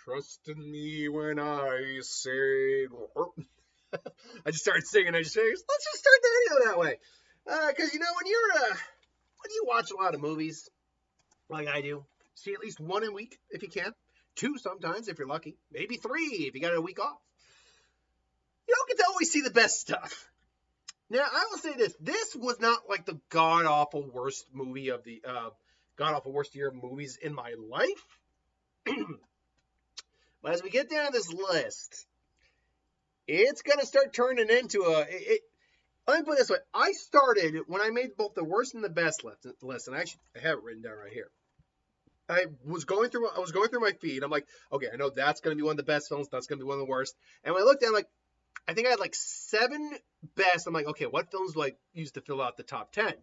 trust in me when I sing. I just started singing. I just figured, let's just start the video that way. Because when you watch a lot of movies, like I do, see at least one a week if you can, two sometimes if you're lucky, maybe three if you got a week off. You don't get to always see the best stuff. Now, I will say this: this was not like the god awful worst movie of the god awful worst year of movies in my life. But as we get down this list, it's gonna start turning into let me put it this way: I started when I made both the worst and the best list, and I have it written down right here. I was going through my feed. I'm like, okay, I know that's gonna be one of the best films. That's gonna be one of the worst. And when I looked at it, I'm like, I think I had like 7 best. I'm like, okay, what films do I use to fill out the top 10?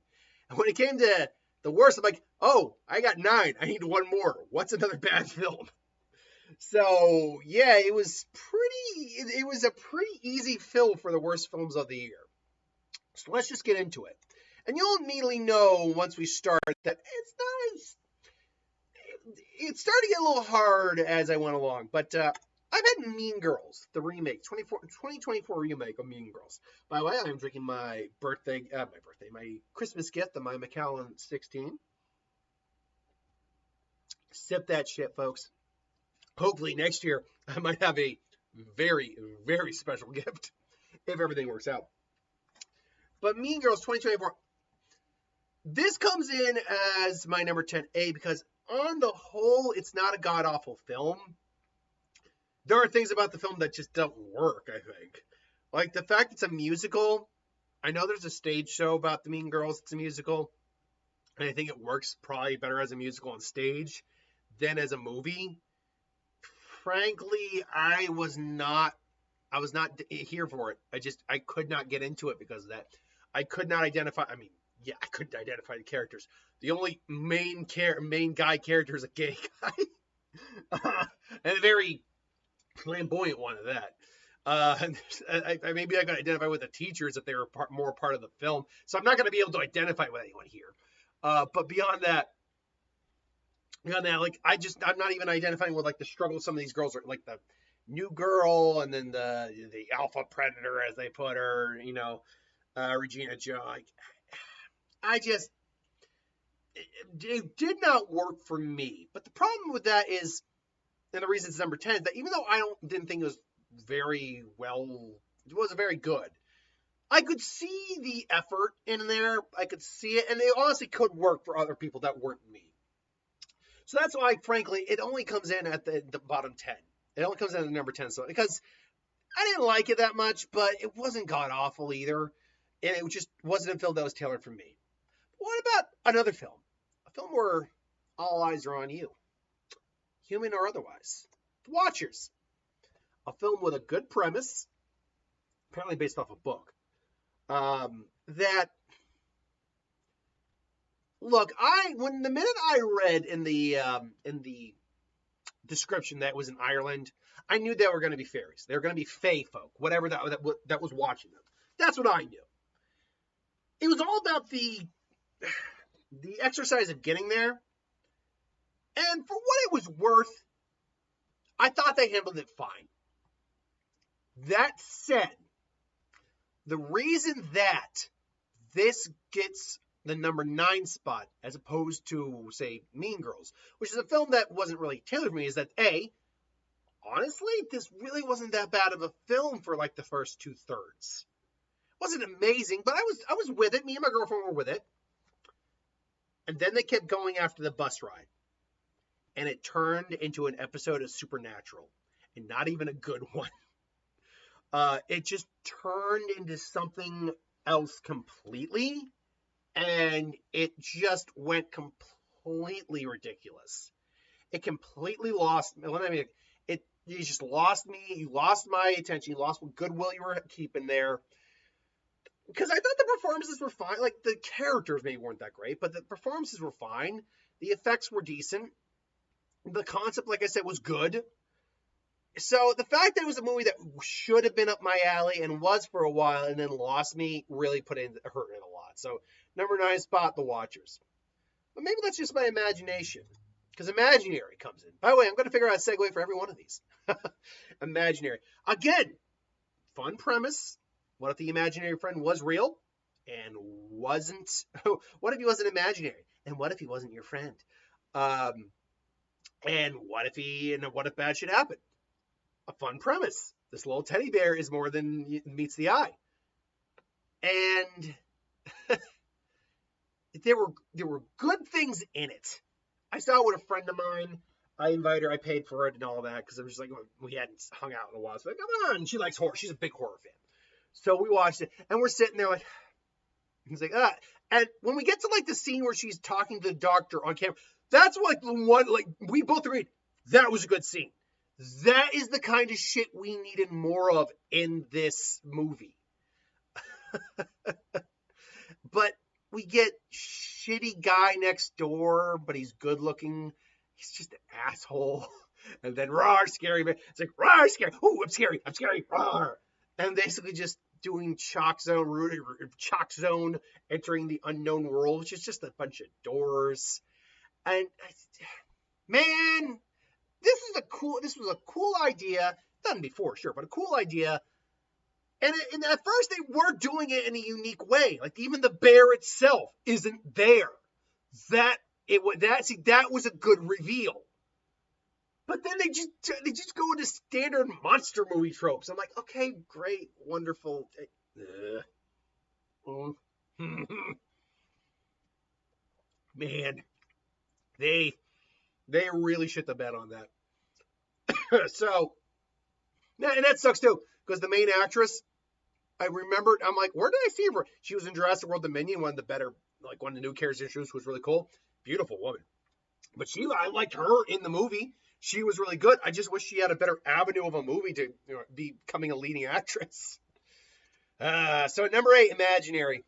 And when it came to the worst, I'm like, oh, I got 9. I need one more. What's another bad film? So yeah, it was a pretty easy fill for the worst films of the year. So let's just get into it. And you'll immediately know once we start that it's starting to get a little hard as I went along. But I've had Mean Girls, the remake, 2024 remake of Mean Girls. By the way, I'm drinking my Christmas gift of my Macallan 16. Sip that shit, folks. Hopefully next year I might have a very, very special gift if everything works out. But Mean Girls 2024, this comes in as my number 10A because on the whole, it's not a god-awful film. There are things about the film that just don't work, I think. Like the fact it's a musical. I know there's a stage show about the Mean Girls. It's a musical. And I think it works probably better as a musical on stage than as a movie. Frankly, I was not here for it. I could not get into it because of that. I could not identify. I mean, yeah, I couldn't identify the characters. The only main guy character is a gay guy. And a very flamboyant one of that. Maybe I could identify with the teachers if they were more part of the film. So I'm not going to be able to identify with anyone here. But beyond that, like I'm not even identifying with like the struggle some of these girls are, like the new girl and then the alpha predator as they put her, Regina Joe. Like, it did not work for me. But the problem with that is, and the reason it's number 10 is that even though didn't think it was very well, it wasn't very good. I could see the effort in there. I could see it, and it honestly could work for other people that weren't me. So that's why, frankly, it only comes in at the bottom 10. It only comes in at number 10. So because I didn't like it that much, but it wasn't god awful either, and it just wasn't a film that was tailored for me. What about another film? A film where all eyes are on you, human or otherwise. The Watchers. A film with a good premise, apparently based off a book. When the minute I read in the description that it was in Ireland, I knew they were going to be fairies. They were going to be fae folk, whatever that was watching them. That's what I knew. It was all about the exercise of getting there. And for what it was worth, I thought they handled it fine. That said, the reason that this gets the number 9 spot as opposed to, say, Mean Girls, which is a film that wasn't really tailored for me, is that honestly, this really wasn't that bad of a film for like the first 2/3. It wasn't amazing, but I was with it. Me and my girlfriend were with it. And then they kept going after the bus ride. And it turned into an episode of Supernatural. And not even a good one. It just turned into something else completely. And it just went completely ridiculous. It completely lost me. You just lost me. You lost my attention. You lost what goodwill you were keeping there. Because I thought the performances were fine. Like, the characters maybe weren't that great, but the performances were fine. The effects were decent. The concept, like I said, was good. So the fact that it was a movie that should have been up my alley and was for a while and then lost me really hurt it a lot. So number 9 spot, The Watchers. But maybe that's just my imagination. Because imaginary comes in. By the way, I'm going to figure out a segue for every one of these. Imaginary. Again, fun premise. What if the imaginary friend was real and wasn't? What if he wasn't imaginary? And what if he wasn't your friend? Um, and what if bad shit happened? A fun premise. This little teddy bear is more than meets the eye. And there were good things in it. I saw it with a friend of mine. I invited her. I paid for it and all that because I was just like, we hadn't hung out in a while. So like, come on. She likes horror. She's a big horror fan. So we watched it, and we're sitting there like, he's like, ah. And when we get to like the scene where she's talking to the doctor on camera, that's like the one, like we both agreed that was a good scene. That is the kind of shit we needed more of in this movie. But we get shitty guy next door, but he's good looking. He's just an asshole. And then rawr, scary man. It's like rawr, scary. Ooh, I'm scary. I'm scary. Rawr. And basically just doing chalk zone, entering the unknown world, which is just a bunch of doors. And man, this was a cool idea. Done before, sure, but a cool idea. And at first they were doing it in a unique way. Like even the bear itself isn't there. That was a good reveal. But then they just go into standard monster movie tropes. I'm like, okay, great, wonderful. Man, they really shit the bed on that. So, and that sucks too, because the main actress, I remembered, I'm like, where did I see her? She was in Jurassic World Dominion, one of the new characters introduced, was really cool. Beautiful woman. But I liked her in the movie. She was really good. I just wish she had a better avenue of a movie to be becoming a leading actress. So at number 8, Imaginary.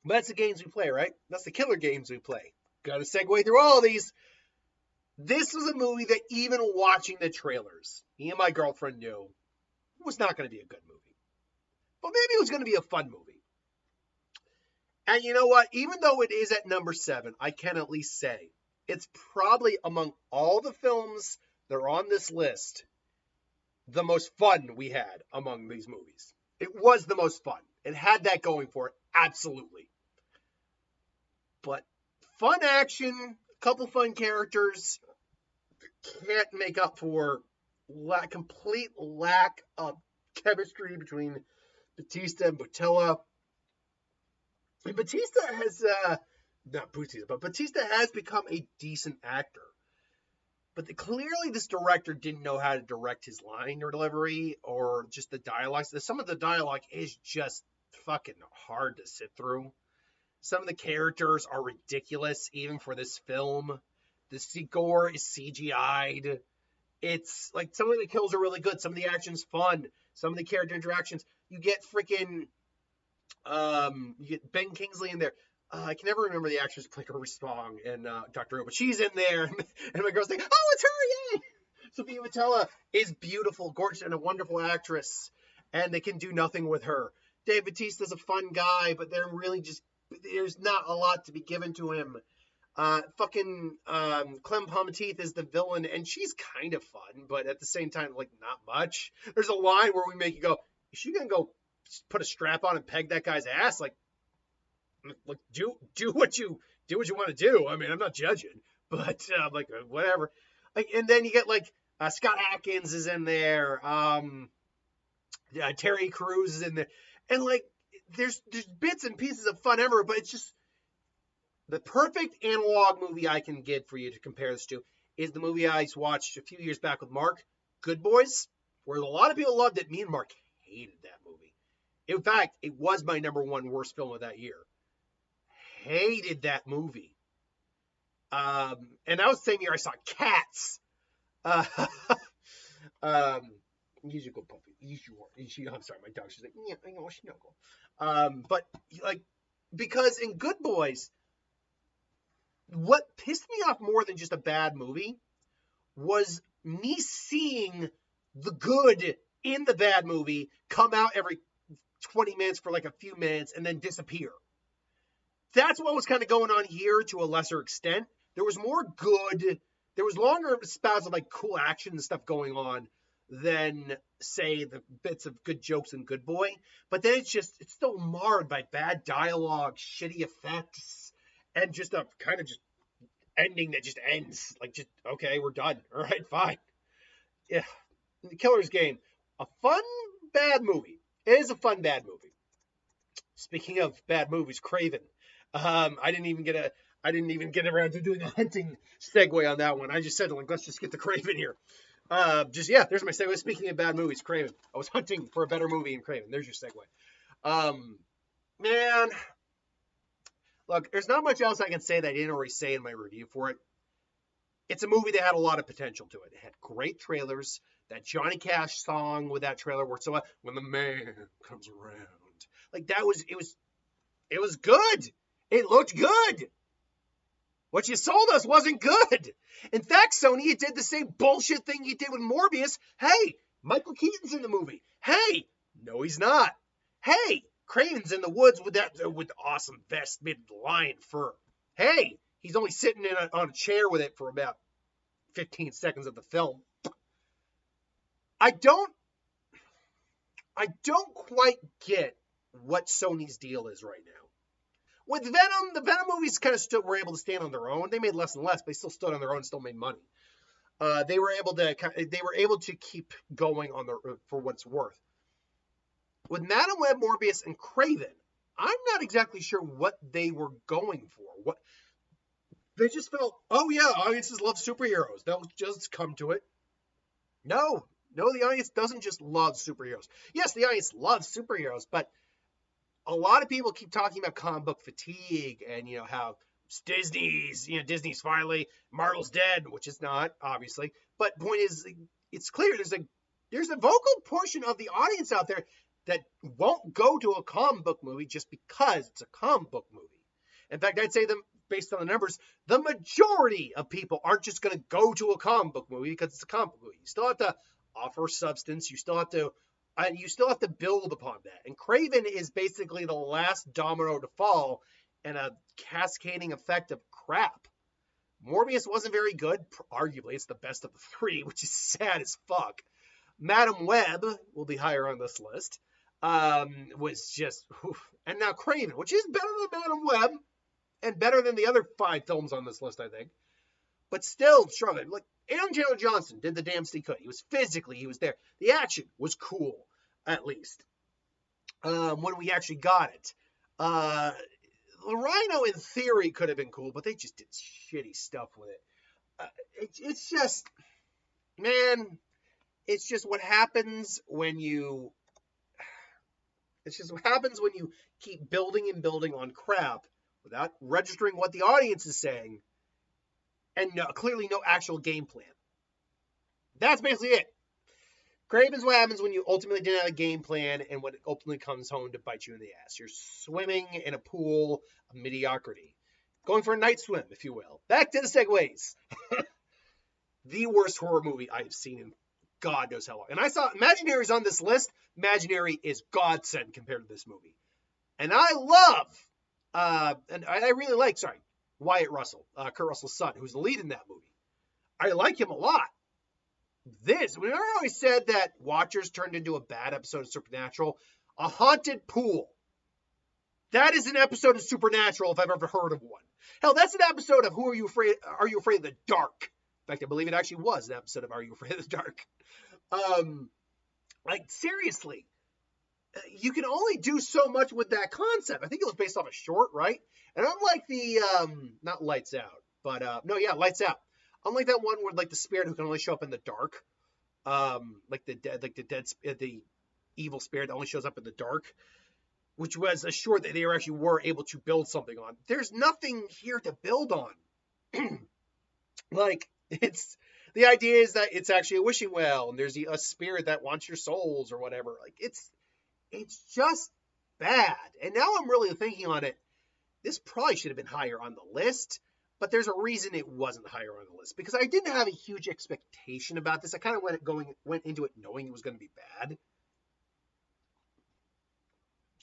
But that's the games we play, right? That's the killer games we play. Got to segue through all of these. This was a movie that even watching the trailers, me and my girlfriend knew it was not going to be a good movie. But maybe it was going to be a fun movie. And you know what? Even though it is at number 7, I can at least say it's probably among all the films that are on this list, the most fun we had among these movies. It was the most fun. It had that going for it, absolutely. But fun action, a couple fun characters, can't make up for complete lack of chemistry between Bautista and Botella. And Bautista has become a decent actor. But clearly this director didn't know how to direct his line or delivery or just the dialogue. Some of the dialogue is just fucking hard to sit through. Some of the characters are ridiculous, even for this film. The gore is CGI'd. It's like some of the kills are really good. Some of the action's fun. Some of the character interactions. You get freaking you get Ben Kingsley in there. I can never remember the actress who played her song in Doctor Who, but she's in there, and my girl's like, "Oh, it's her! Yay!" Sophia Boutella is beautiful, gorgeous, and a wonderful actress, and they can do nothing with her. Dave Bautista's a fun guy, but there's not a lot to be given to him. Clem Palmatieth is the villain, and she's kind of fun, but at the same time, like, not much. There's a line where we make you go, is she gonna go put a strap on and peg that guy's ass? Like do what you want to do. I mean, I'm not judging, but whatever. And then you get Scott Adkins is in there. Terry Crews is in there, and there's bits and pieces of fun ever, but it's just the perfect analog movie I can get for you to compare this to is the movie I watched a few years back with Mark, Good Boys, where a lot of people loved it. Me and Mark hated that movie. In fact, it was my number 1 worst film of that year. Hated that movie. And that was the same year I saw Cats. You go, puppy. I'm sorry, my dog. She's like, yeah, I know, she know. But because in Good Boys, what pissed me off more than just a bad movie was me seeing the good in the bad movie come out every 20 minutes for a few minutes and then disappear. That's what was kind of going on here to a lesser extent. There was more good there was longer spouts of like cool action and stuff going on than say the bits of good jokes in Good Boy. But then it's still marred by bad dialogue, shitty effects, and just a kind of just ending that just ends. Like, just, okay, we're done. All right, fine. Yeah. The Killer's Game. A fun, bad movie. It is a fun, bad movie. Speaking of bad movies, Craven. I didn't even get around to doing a hunting segue on that one. I just said, like, let's just get to Craven here. There's my segue. Speaking of bad movies, Craven. I was hunting for a better movie in Craven. There's your segue. Man, look, there's not much else I can say that I didn't already say in my review for it. It's a movie that had a lot of potential to it. It had great trailers. That Johnny Cash song with that trailer worked so well. When the man comes around, like it was good. It looked good. What you sold us wasn't good. In fact, Sony, you did the same bullshit thing you did with Morbius. Hey, Michael Keaton's in the movie. Hey, no, he's not. Hey, Craven's in the woods with the awesome vest made of lion fur. Hey, he's only sitting on a chair with it for about 15 seconds of the film. I don't quite get what Sony's deal is right now. With Venom, the Venom movies kind of were able to stand on their own. They made less and less, but they still stood on their own, still made money. They were able to keep going on for what it's worth. With Madam Web, Morbius, and Craven, I'm not exactly sure what they were going for. What they just felt, oh yeah, audiences love superheroes. They'll just come to it. No, the audience doesn't just love superheroes. Yes, the audience loves superheroes, but a lot of people keep talking about comic book fatigue and, how Disney's finally, Marvel's dead, which is not, obviously. But point is, it's clear there's a vocal portion of the audience out there that won't go to a comic book movie just because it's a comic book movie. In fact, I'd say based on the numbers, the majority of people aren't just going to go to a comic book movie because it's a comic book movie. You still have to offer substance. You still have to build upon that. And Craven is basically the last domino to fall in a cascading effect of crap. Morbius wasn't very good. Arguably, it's the best of the three, which is sad as fuck. Madam Web will be higher on this list. Was just, and now Craven, which is better than Madam Web and better than the other 5 films on this list, I think. But still struggling. Like, Aaron Taylor Johnson did the damnest he could. He was there. The action was cool, at least. When we actually got it. The Rhino, in theory, could have been cool, but they just did shitty stuff with it. It's just, man, it's just what happens when you keep building and building on crap without registering what the audience is saying, and clearly no actual game plan. That's basically it. Craven's what happens when you ultimately didn't have a game plan and when it ultimately comes home to bite you in the ass. You're swimming in a pool of mediocrity. Going for a night swim, if you will. Back to the segues. The worst horror movie I've seen in God knows how long. And I saw Imaginary's on this list. Imaginary is godsend compared to this movie. And I really like, Wyatt Russell, Kurt Russell's son, who's the lead in that movie. I like him a lot. When I always said that Watchers turned into a bad episode of Supernatural, a haunted pool. That is an episode of Supernatural if I've ever heard of one. Hell, that's an episode of Are You Afraid of the Dark? In fact, I believe it actually was an episode of Are You Afraid of the Dark? Seriously, you can only do so much with that concept. I think it was based off a short, right? And unlike the, not Lights Out, but, Lights Out. Unlike that one where, the spirit who can only show up in the dark, the evil spirit that only shows up in the dark, which was a short that they actually were able to build something on. There's nothing here to build on. The idea is that it's actually a wishing well, and there's a spirit that wants your souls or whatever. It's just bad. And now I'm really thinking on it. This probably should have been higher on the list, but there's a reason it wasn't higher on the list, because I didn't have a huge expectation about this. I kind of went into it knowing it was going to be bad.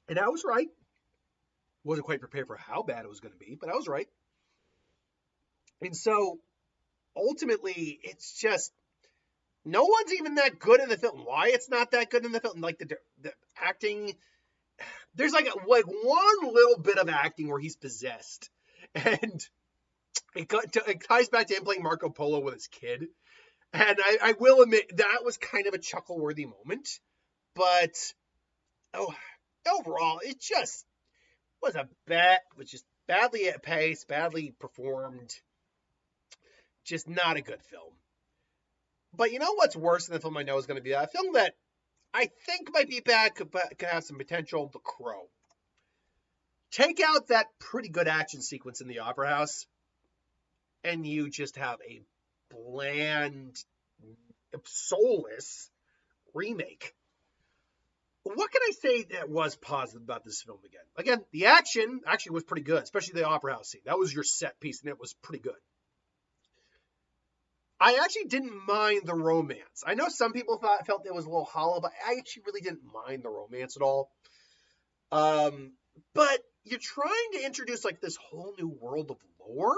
And I was right. Wasn't quite prepared for how bad it was going to be, but I was right. And so ultimately, it's just no one's even that good in the film. Why it's not that good in the film? Like the acting, there's like one little bit of acting where he's possessed, and it ties back to him playing Marco Polo with his kid. And I will admit that was kind of a chuckle-worthy moment, but overall, it just was just badly at pace, badly performed, just not a good film. But you know what's worse than the film I know is going to be a film that I think might be bad, could have some potential, The Crow. Take out that pretty good action sequence in the Opera House, and you just have a bland, soulless remake. What can I say that was positive about this film again? Again, the action actually was pretty good, especially the Opera House scene. That was your set piece, and it was pretty good. I actually didn't mind the romance. I know some people felt it was a little hollow, but I actually really didn't mind the romance at all. But you're trying to introduce like this whole new world of lore,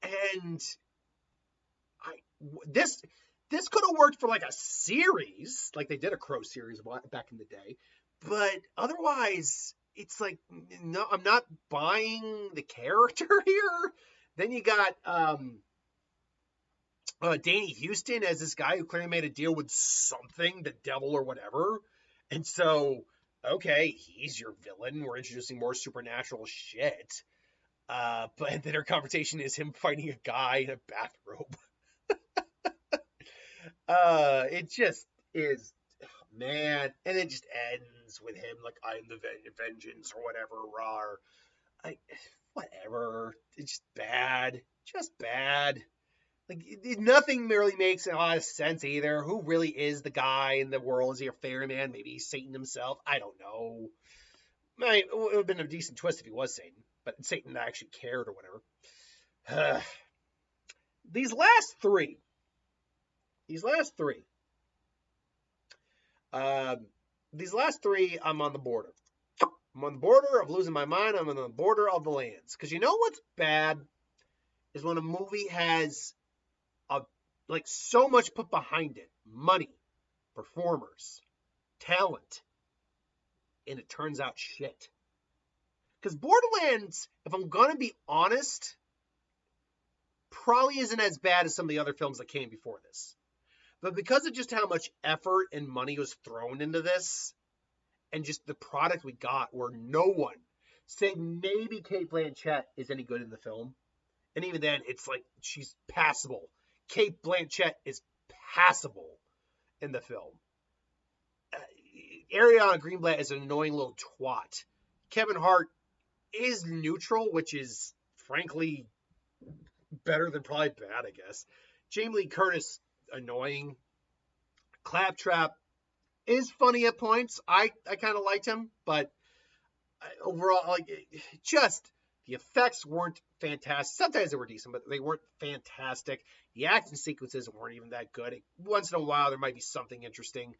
and this could have worked for like a series, like they did a Crow series back in the day. But otherwise, it's like, no, I'm not buying the character here. Then you got Danny Houston as this guy who clearly made a deal with something, the devil or whatever. And so, okay, he's your villain. We're introducing more supernatural shit. But then our conversation is him fighting a guy in a bathrobe. It just is, man. And it just ends with him like, I'm the vengeance or whatever, rawr. Whatever. It's just bad. Just bad. Like, nothing really makes a lot of sense either. Who really is the guy in the world? Is he a ferryman? Maybe he's Satan himself? I don't know. It would have been a decent twist if he was Satan, but Satan actually cared or whatever. These last three, I'm on the border. I'm on the border of losing my mind. I'm on the border of the lands. Because you know what's bad is when a movie has like so much put behind it. Money, performers, talent, and it turns out shit. Because Borderlands, if I'm going to be honest, probably isn't as bad as some of the other films that came before this. But because of just how much effort and money was thrown into this, and just the product we got, where no one, say maybe Cate Blanchett, is any good in the film. And even then, it's like she's passable. Cate Blanchett is passable in the film. Ariana Greenblatt is an annoying little twat. Kevin Hart is neutral, which is frankly better than probably bad, I guess. Jamie Lee Curtis, annoying. Claptrap is funny at points. I kind of liked him, but overall, like, just the effects weren't fantastic. Sometimes they were decent, but they weren't fantastic. The action sequences weren't even that good. Once in a while, there might be something interesting.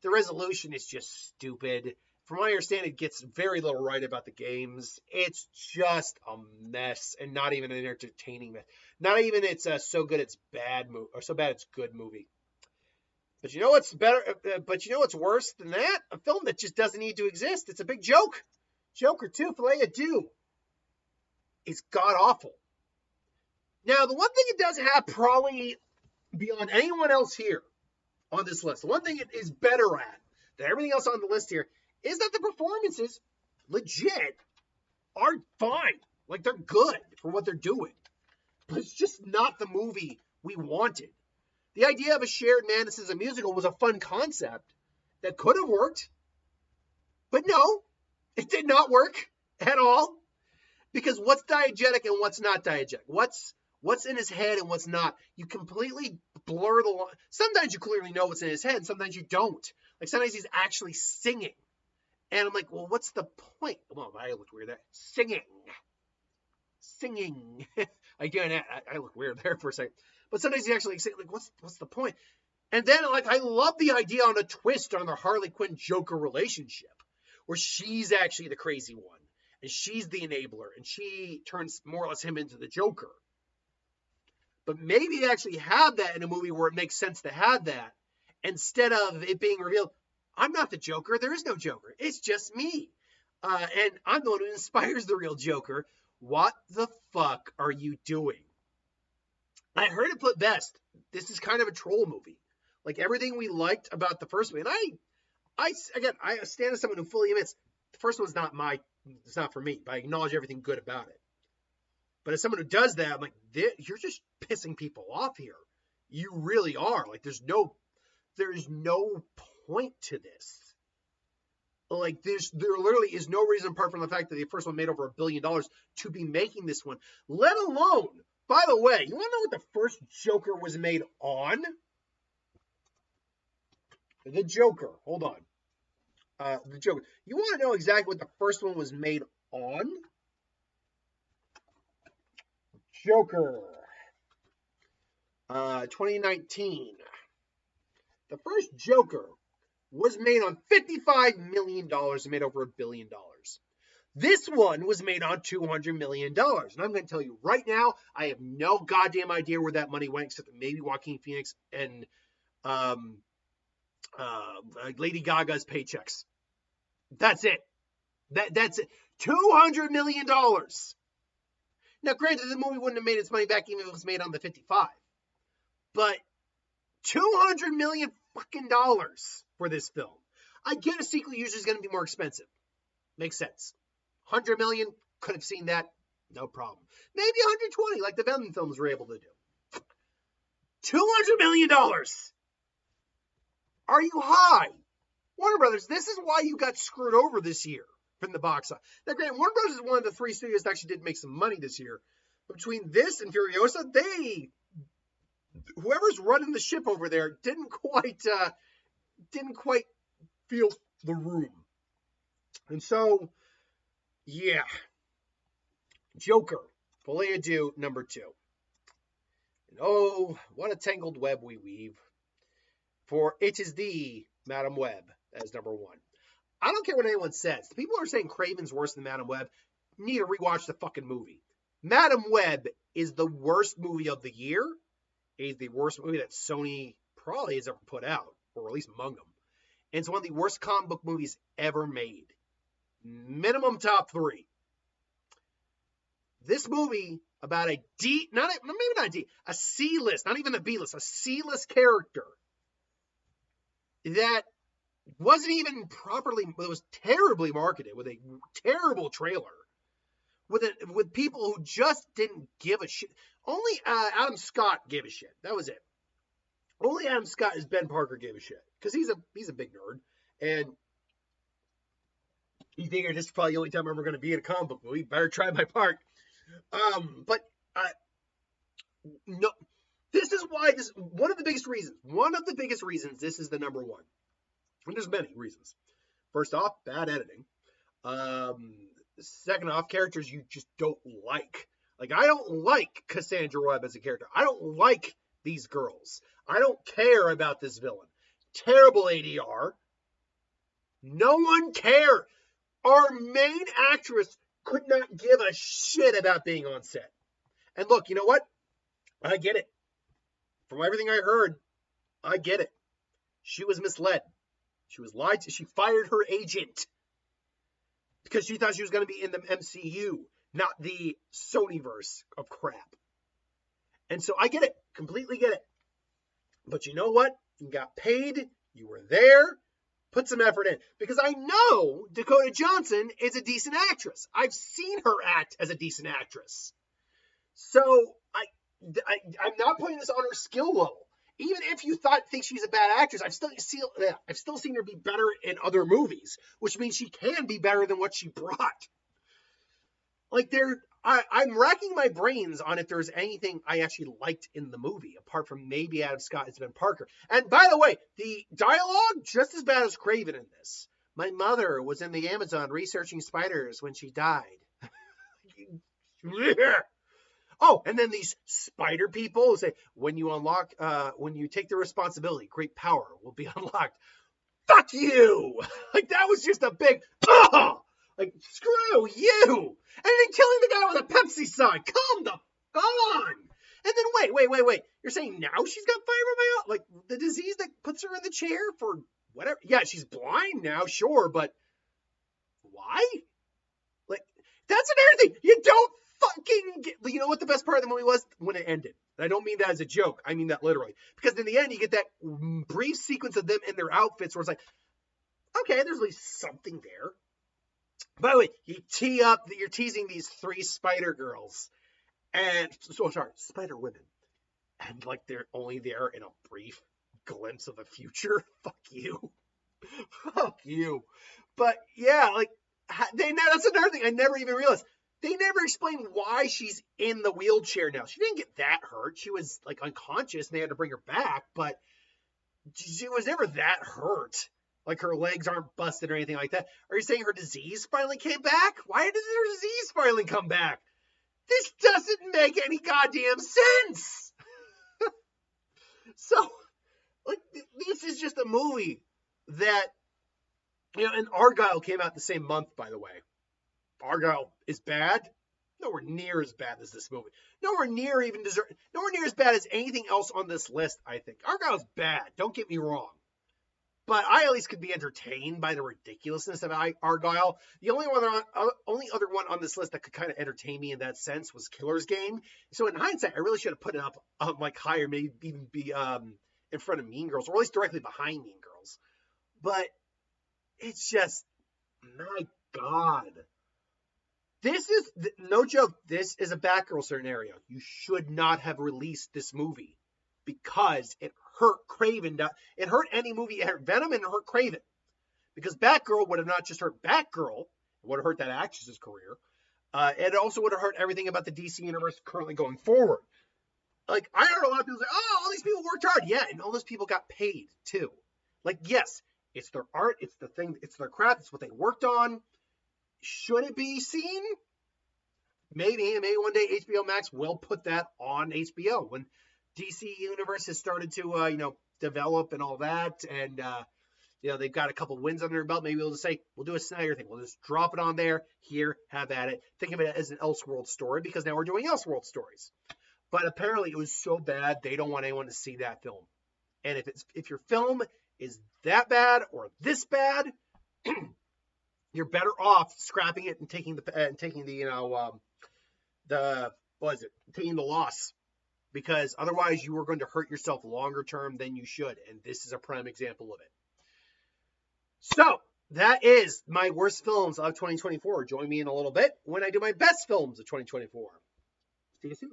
The resolution is just stupid. From what I understand, it gets very little right about the games. It's just a mess, and not even an entertaining mess. Not even it's so good it's bad movie, or so bad it's good movie. But you know what's better? But you know what's worse than that? A film that just doesn't need to exist. It's a big joke. Joker 2, Filet of Doom. It's god-awful. Now, the one thing it does have probably beyond anyone else here on this list, the one thing it is better at than everything else on the list here, is that the performances, legit, are fine. Like, they're good for what they're doing. But it's just not the movie we wanted. The idea of a shared madness as a musical was a fun concept that could have worked. But no, it did not work at all. Because what's diegetic and what's not diegetic? What's in his head and what's not? You completely blur the line. Sometimes you clearly know what's in his head, and sometimes you don't. Like, sometimes he's actually singing. And I'm like, well, what's the point? Well, I look weird there. Singing. Again, I look weird there for a second. But sometimes he's actually saying, like, what's the point? And then, like, I love the idea on a twist on the Harley Quinn Joker relationship, where she's actually the crazy one. And she's the enabler, and she turns more or less him into the Joker. But maybe they actually have that in a movie where it makes sense to have that, instead of it being revealed, I'm not the Joker. There is no Joker. It's just me. And I'm the one who inspires the real Joker. What the fuck are you doing? I heard it put best. This is kind of a troll movie. Like everything we liked about the first movie. And I stand as someone who fully admits the first one's it's not for me, but I acknowledge everything good about it. But as someone who does that, I'm like, you're just pissing people off here. You really are. Like, there's no point to this. Like, there literally is no reason apart from the fact that the first one made over $1 billion to be making this one. Let alone, by the way, you want to know what the first Joker was made on? The Joker. Hold on. The Joker. You want to know exactly what the first one was made on? Joker. 2019. The first Joker was made on $55 million and made over $1 billion. This one was made on $200 million. And I'm going to tell you right now, I have no goddamn idea where that money went, except maybe Joaquin Phoenix and Lady Gaga's paychecks. That's it. That's it. $200 million. Now, granted, the movie wouldn't have made its money back even if it was made on the 55. But $200 million fucking dollars for this film. I get a sequel usually is going to be more expensive. Makes sense. 100 million, could have seen that. No problem. Maybe 120, like the Venom films were able to do. $200 million. Are you high? Warner Brothers, this is why you got screwed over this year from the box office. Now, granted, Warner Brothers is one of the 3 studios that actually did make some money this year. But between this and Furiosa, whoever's running the ship over there didn't quite feel the room. And so, yeah. Joker, Folie à Deux, number 2. And oh, what a tangled web we weave. For it is the Madam Web as number 1. I don't care what anyone says. The people who are saying Craven's worse than Madam Web need to rewatch the fucking movie. Madam Web is the worst movie of the year. It is the worst movie that Sony probably has ever put out, or at least among them. And it's one of the worst comic book movies ever made. Minimum top 3. This movie about a C-list, not even a B-list, a C-list character that wasn't even properly, it was terribly marketed with a terrible trailer, with people who just didn't give a shit. Only Adam Scott gave a shit. That was it. Only Adam Scott as Ben Parker gave a shit, because he's a big nerd, and he figured this is probably the only time I'm ever going to be in a comic book movie. Better try my part. No, this is why one of the biggest reasons this is the number 1. And there's many reasons. First off, bad editing. Second off, characters you just don't like. Like, I don't like Cassandra Webb as a character. I don't like these girls. I don't care about this villain. Terrible ADR. No one cared. Our main actress could not give a shit about being on set. And look, you know what? I get it. From everything I heard, I get it. She was misled. She was lied to. She fired her agent because she thought she was going to be in the MCU, not the Sonyverse of crap. And so I get it. Completely get it. But you know what? You got paid. You were there. Put some effort in. Because I know Dakota Johnson is a decent actress. I've seen her act as a decent actress. So I'm not putting this on her skill level. Even if you think she's a bad actress, I've still seen her be better in other movies, which means she can be better than what she brought. Like, I'm racking my brains on if there's anything I actually liked in the movie, apart from maybe Adam Scott as Ben Parker. And by the way, the dialogue, just as bad as Craven in this. My mother was in the Amazon researching spiders when she died. Oh, and then these spider people say, when you take the responsibility, great power will be unlocked. Fuck you! Like, that was just a big, like, screw you! And then killing the guy with a Pepsi sign. Come the fuck on! And then wait. You're saying now she's got fibromyalgia? Like the disease that puts her in the chair for whatever? Yeah, she's blind now, sure, but why? Like, that's another thing. You don't fucking get, you know what the best part of the movie was? When it ended. And I don't mean that as a joke. I mean that literally. Because in the end, you get that brief sequence of them in their outfits where it's like, okay, there's at least something there. By the way, you tee up that you're teasing these 3 spider girls. And, spider women. And like they're only there in a brief glimpse of the future. Fuck you. Fuck you. But yeah, like, that's another thing I never even realized. They never explain why she's in the wheelchair now. She didn't get that hurt. She was like unconscious and they had to bring her back, but she was never that hurt. Like her legs aren't busted or anything like that. Are you saying her disease finally came back? Why did her disease finally come back? This doesn't make any goddamn sense. So, like, this is just a movie that, and Argyle came out the same month, by the way. Argyle is bad. Nowhere near as bad as this movie. Nowhere near as bad as anything else on this list, I think. Argyle's bad. Don't get me wrong. But I at least could be entertained by the ridiculousness of Argyle. The only other one on this list that could kind of entertain me in that sense was Killer's Game. So in hindsight, I really should have put it up like higher, maybe even be in front of Mean Girls, or at least directly behind Mean Girls. But it's just, my God. This is, no joke, this is a Batgirl scenario. You should not have released this movie because it hurt Craven. It hurt any movie. It hurt Venom and it hurt Craven. Because Batgirl would have not just hurt Batgirl, it would have hurt that actress's career. It also would have hurt everything about the DC universe currently going forward. Like, I heard a lot of people say, oh, all these people worked hard. Yeah, and all those people got paid, too. Like, yes, it's their art, it's the thing, it's their craft, it's what they worked on. Should it be seen? Maybe one day HBO Max will put that on HBO when DC Universe has started to, develop and all that. And, they've got a couple wins under their belt. Maybe we'll just say, we'll do a Snyder thing. We'll just drop it on there. Here, have at it. Think of it as an Elseworld story because now we're doing Elseworld stories. But apparently it was so bad, they don't want anyone to see that film. And if your film is that bad or this bad, you're better off scrapping it and taking the loss, because otherwise you are going to hurt yourself longer term than you should, and this is a prime example of it. So that is my worst films of 2024. Join me in a little bit when I do my best films of 2024. See you soon.